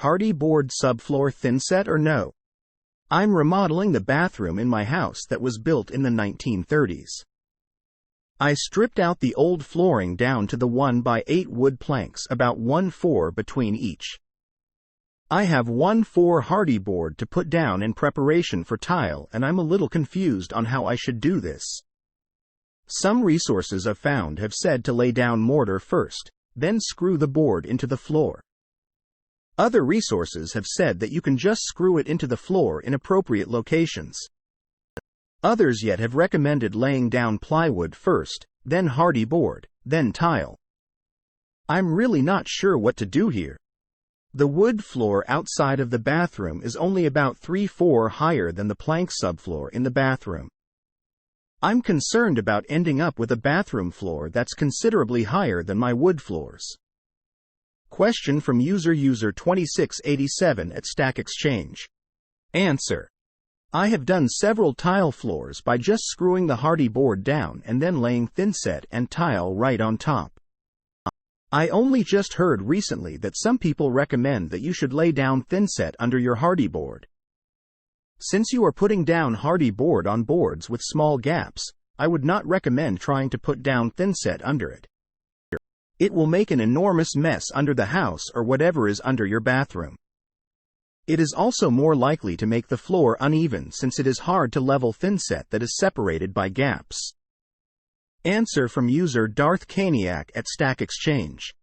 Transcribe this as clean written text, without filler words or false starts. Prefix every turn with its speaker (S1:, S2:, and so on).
S1: Hardie board subfloor thinset or no? I'm remodeling the bathroom in my house that was built in the 1930s. I stripped out the old flooring down to the 1x8 wood planks, about 1/4 between each. I have 1/4 Hardie board to put down in preparation for tile, and I'm a little confused on how I should do this. Some resources I've found have said to lay down mortar first, then screw the board into the floor. Other resources have said that you can just screw it into the floor in appropriate locations. Others yet have recommended laying down plywood first, then Hardie board, then tile. I'm really not sure what to do here. The wood floor outside of the bathroom is only about 3/4 higher than the plank subfloor in the bathroom. I'm concerned about ending up with a bathroom floor that's considerably higher than my wood floors. Question from user 2687 at Stack Exchange. Answer: I have done several tile floors by just screwing the Hardie board down and then laying thinset and tile right on top. I only just heard recently that some people recommend that you should lay down thinset under your Hardie board. Since you are putting down Hardie board on boards with small gaps, I would not recommend trying to put down thinset under it. It will make an enormous mess under the house or whatever is under your bathroom. It is also more likely to make the floor uneven since it is hard to level thinset that is separated by gaps. Answer from user Darth Kaniak at Stack Exchange.